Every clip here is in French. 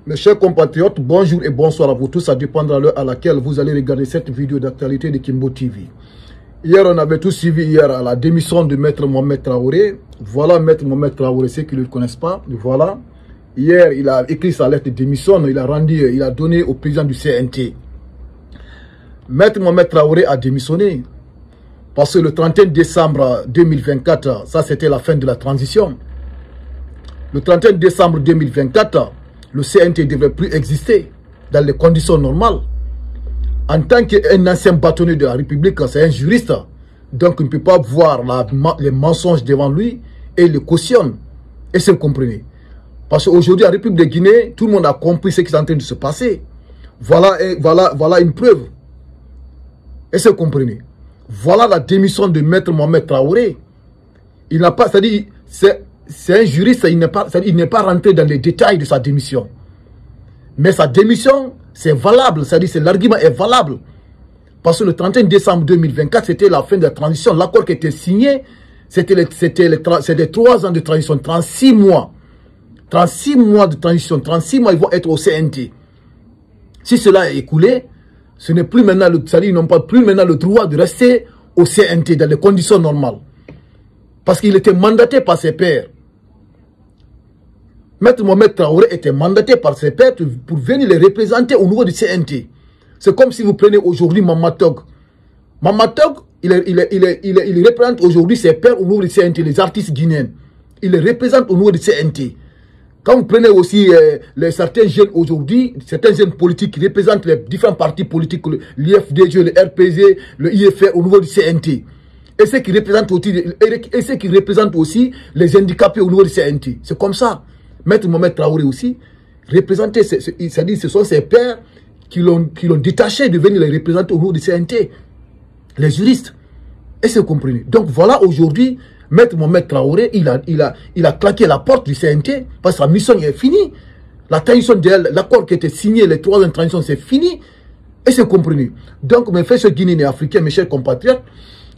Mes chers compatriotes, bonjour et bonsoir à vous tous. Ça dépendra de l'heure à laquelle vous allez regarder cette vidéo d'actualité de Kimbo TV. Hier, on avait tous suivi la démission de Maître Mohamed Traoré. Voilà Maître Mohamed Traoré, ceux qui ne le connaissent pas. Voilà. Hier, il a écrit sa lettre de démission. Il a donné au président du CNT. Maître Mohamed Traoré a démissionné. Parce que le 31 décembre 2024, ça c'était la fin de la transition. Le 31 décembre 2024, le CNT ne devrait plus exister dans les conditions normales. En tant qu'un ancien bâtonnier de la République, c'est un juriste. Donc, il ne peut pas voir les mensonges devant lui et le cautionne. Et c'est comprenez. Parce qu'aujourd'hui, en République de Guinée, tout le monde a compris ce qui est en train de se passer. Voilà une preuve. Et c'est comprenez. Voilà la démission de Maître Mohamed Traoré. Il n'a pas, c'est-à-dire, c'est un juriste, il n'est pas rentré dans les détails de sa démission. Mais sa démission, c'est valable, c'est-à-dire l'argument est valable. Parce que le 31 décembre 2024, c'était la fin de la transition. L'accord qui était signé, c'était 3 ans de transition, 36 mois. 36 mois de transition, 36 mois, ils vont être au CNT. Si cela est écoulé, ce n'est plus maintenant, c'est-à-dire ils n'ont pas plus maintenant le droit de rester au CNT dans les conditions normales. Parce qu'il était mandaté par ses pairs. Maître Mohamed Traoré était mandaté par ses pairs pour venir les représenter au niveau du CNT. C'est comme si vous prenez aujourd'hui Mamatog. Mamatog, il représente aujourd'hui ses pairs au niveau du CNT, les artistes guinéens. Il les représente au niveau du CNT. Quand vous prenez aussi certains jeunes aujourd'hui, certains jeunes politiques qui représentent les différents partis politiques, l'IFDG, le RPG, le IFR au niveau du CNT. Et ceux qui représentent aussi les handicapés au niveau du CNT. C'est comme ça. Maître Mohamed Traoré aussi, représenté, c'est-à-dire ce sont ses pairs qui l'ont détaché de venir les représenter au niveau du CNT. Les juristes. Et c'est compris. Donc voilà aujourd'hui, Maître Mohamed Traoré, il a claqué la porte du CNT parce que sa mission est finie. La transition de l'accord qui était signé, les 3 ans de transition, c'est fini. Et c'est compris. Donc mes frères guinéens et africains, mes chers compatriotes,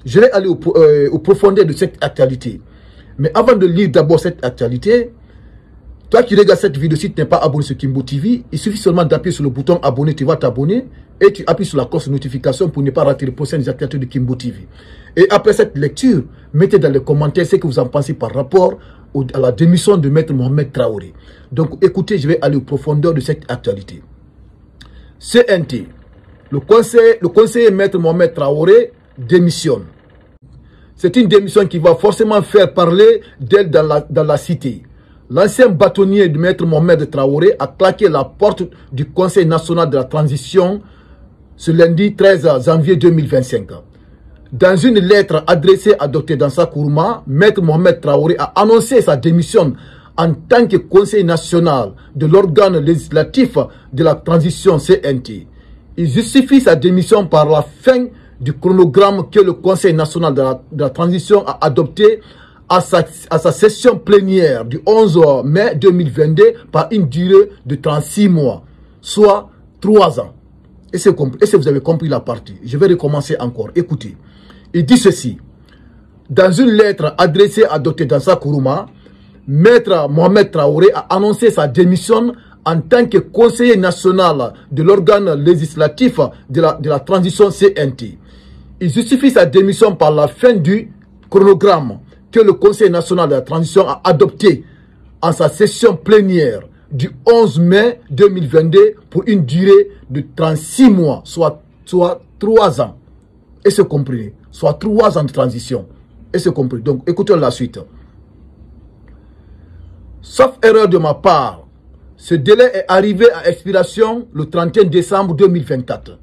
je vais aller au profondeur de cette actualité. Mais avant de lire d'abord cette actualité, toi qui regardes cette vidéo, si tu n'es pas abonné sur Kimbo TV, il suffit seulement d'appuyer sur le bouton abonner, tu vas t'abonner et tu appuies sur la cloche de notification pour ne pas rater les prochaines actualités de Kimbo TV. Et après cette lecture, mettez dans les commentaires ce que vous en pensez par rapport à la démission de Maître Mohamed Traoré. Donc écoutez, je vais aller au profondeur de cette actualité. CNT, le conseiller Maître Mohamed Traoré démissionne. C'est une démission qui va forcément faire parler d'elle dans la cité. L'ancien bâtonnier du Maître Mohamed Traoré a claqué la porte du Conseil national de la transition ce lundi 13 janvier 2025. Dans une lettre adressée à Dr Dansa Kourouma, Maître Mohamed Traoré a annoncé sa démission en tant que conseiller national de l'organe législatif de la transition CNT. Il justifie sa démission par la fin du chronogramme que le Conseil national de la transition a adopté à sa session plénière du 11 mai 2022 par une durée de 36 mois, soit 3 ans. Et si vous avez compris la partie, je vais recommencer encore. Écoutez, il dit ceci. Dans une lettre adressée à Dr Dansa Kourouma, Maître Mohamed Traoré a annoncé sa démission en tant que conseiller national de l'organe législatif de la transition CNT. Il justifie sa démission par la fin du chronogramme que le Conseil national de la transition a adopté en sa session plénière du 11 mai 2022 pour une durée de 36 mois, soit 3 ans. Et c'est compris. Soit 3 ans de transition. Et c'est compris. Donc, écoutons la suite. Sauf erreur de ma part, ce délai est arrivé à expiration le 31 décembre 2024.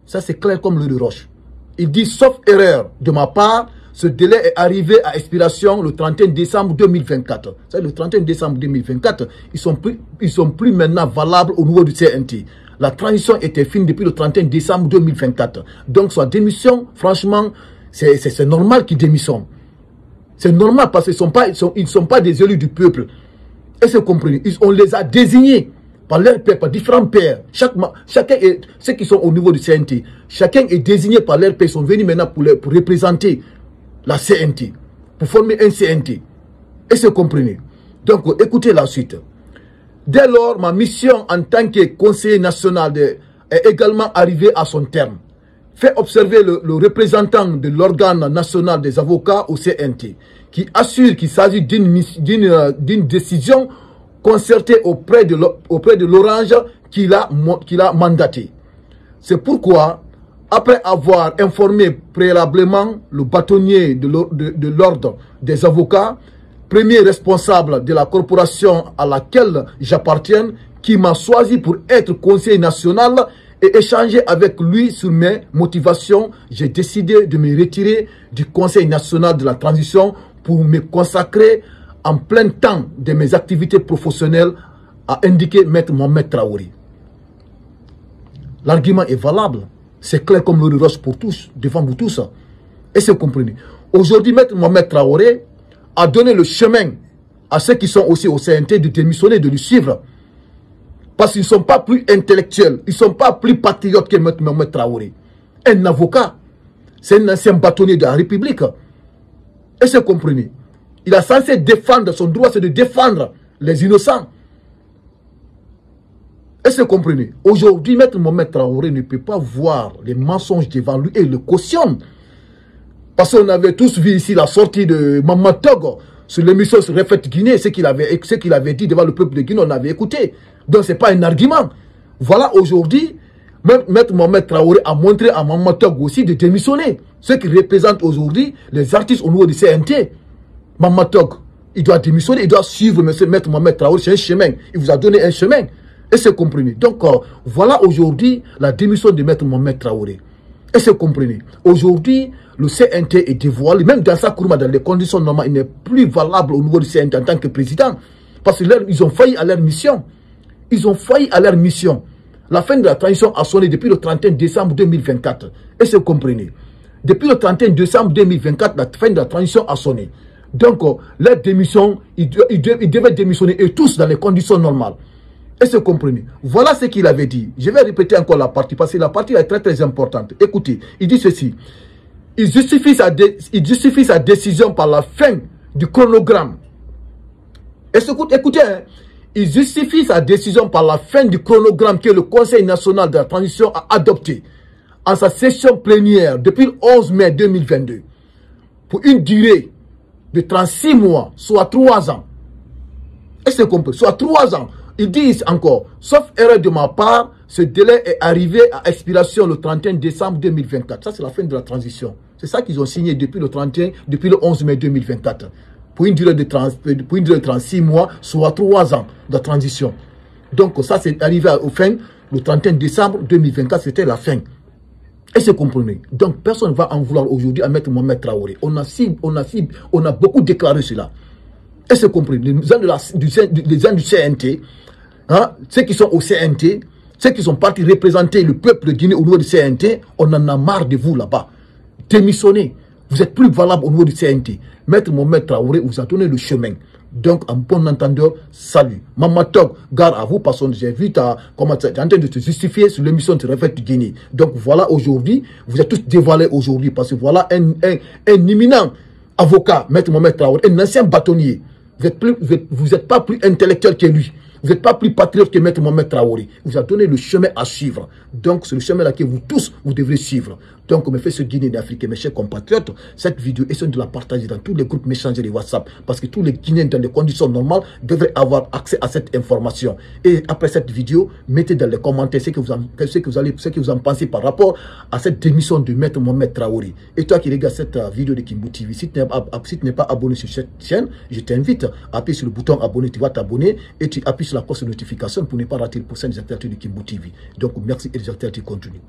Ça, c'est clair comme l'eau de roche. Il dit, sauf erreur de ma part, ce délai est arrivé à expiration le 31 décembre 2024. C'est le 31 décembre 2024, ils sont plus maintenant valables au niveau du CNT. La transition était finie depuis le 31 décembre 2024. Donc sa démission, franchement, c'est normal qu'ils démissionnent. C'est normal parce qu'ils ne sont pas des élus du peuple. Et c'est compris. On les a désignés par leurs pairs, par différents pairs. Chacun ceux qui sont au niveau du CNT, chacun est désigné par leurs pairs. Ils sont venus maintenant pour représenter la CNT, pour former un CNT. Et c'est compris. Donc, écoutez la suite. Dès lors, ma mission en tant que conseiller national est également arrivée à son terme. Fait observer le représentant de l'organe national des avocats au CNT, qui assure qu'il s'agit d'une décision concertée auprès de l'Orange qu'il a mandaté. C'est pourquoi, après avoir informé préalablement le bâtonnier de l'ordre des avocats, premier responsable de la corporation à laquelle j'appartiens, qui m'a choisi pour être conseiller national et échanger avec lui sur mes motivations, j'ai décidé de me retirer du Conseil national de la transition pour me consacrer en plein temps de mes activités professionnelles, a indiqué Maître Mohamed Traoré. L'argument est valable, c'est clair comme le roche pour tous, devant vous tous. Et c'est compris. Aujourd'hui, Maître Mohamed Traoré a donné le chemin à ceux qui sont aussi au CNT de démissionner, de le suivre. Parce qu'ils ne sont pas plus intellectuels, ils ne sont pas plus patriotes que Maître Mohamed Traoré. Un avocat, c'est un ancien bâtonnier de la République. Et c'est compris. Il a censé défendre, son droit c'est de défendre les innocents. Et c'est compris. Aujourd'hui, Maître Mohamed Traoré ne peut pas voir les mensonges devant lui et le cautionne. Parce qu'on avait tous vu ici la sortie de Maman Togo sur l'émission sur Refait Guinée, ce qu'il avait dit devant le peuple de Guinée, on avait écouté. Donc ce n'est pas un argument. Voilà, aujourd'hui, Maître Mohamed Traoré a montré à Maman Togo aussi de démissionner. Ce qui représente aujourd'hui les artistes au niveau du CNT. Maman Togo, il doit démissionner, il doit suivre Maître Mohamed Traoré, c'est un chemin. Il vous a donné un chemin. Et c'est compris. Donc voilà aujourd'hui la démission de Maître Mohamed Traoré. Et c'est compris. Aujourd'hui, le CNT est dévoilé, même dans sa courma, dans les conditions normales, il n'est plus valable au niveau du CNT en tant que président. Parce qu'ils ont failli à leur mission. Ils ont failli à leur mission. La fin de la transition a sonné depuis le 31 décembre 2024. Et c'est compris. Depuis le 31 décembre 2024, la fin de la transition a sonné. Donc, leur démission, ils devaient démissionner, et tous dans les conditions normales. Et c'est compris. Voilà ce qu'il avait dit. Je vais répéter encore la partie, parce que la partie est très très importante. Écoutez, il dit ceci. Il justifie sa décision par la fin du chronogramme. Et écoutez, hein, il justifie sa décision par la fin du chronogramme que le Conseil national de la transition a adopté en sa session plénière depuis le 11 mai 2022 pour une durée de 36 mois, soit 3 ans. Et c'est compris, soit 3 ans. Ils disent encore, sauf erreur de ma part, ce délai est arrivé à expiration le 31 décembre 2024. Ça, c'est la fin de la transition. C'est ça qu'ils ont signé depuis le 11 mai 2024. Pour une durée de 36 mois, soit 3 ans de transition. Donc, ça, c'est arrivé au fin, le 31 décembre 2024, c'était la fin. Et c'est compris. Donc, personne ne va en vouloir aujourd'hui à Maître Mohamed Traoré. On a beaucoup déclaré cela. Et c'est compris. Les gens du CNT, hein, ceux qui sont au CNT, ceux qui sont partis représenter le peuple de Guinée au niveau du CNT, on en a marre de vous là-bas. Démissionnez. Vous êtes plus valable au niveau du CNT. Maître Mohamed Traoré vous a donné le chemin. Donc, en bon entendeur, salut. Maman Tog, gare à vous, parce que j'invite à commencer, en train de se justifier sur l'émission de Refait Guinée. Donc, voilà aujourd'hui, vous êtes tous dévoilés aujourd'hui, parce que voilà un imminent avocat, Maître Mohamed Traoré, un ancien bâtonnier. Vous n'êtes pas plus intellectuel que lui. Vous n'êtes pas plus patriote que Maître Mohamed Traoré. Il vous a donné le chemin à suivre. Donc, c'est le chemin-là que vous tous, vous devrez suivre. Donc, mes frères Guinéens d'Afrique, mes chers compatriotes, cette vidéo, essayez de la partager dans tous les groupes messagers et WhatsApp. Parce que tous les Guinéens, dans les conditions normales, devraient avoir accès à cette information. Et après cette vidéo, mettez dans les commentaires ce que vous en pensez par rapport à cette démission de Maître Mohamed Traoré. Et toi qui regardes cette vidéo de Kimbou TV, si tu n'es pas abonné sur cette chaîne, je t'invite à appuyer sur le bouton abonner, tu vas t'abonner et tu appuies sur la cloche de notification pour ne pas rater le prochain des actualités de Kimbou TV. Donc, merci et les actualités continuent.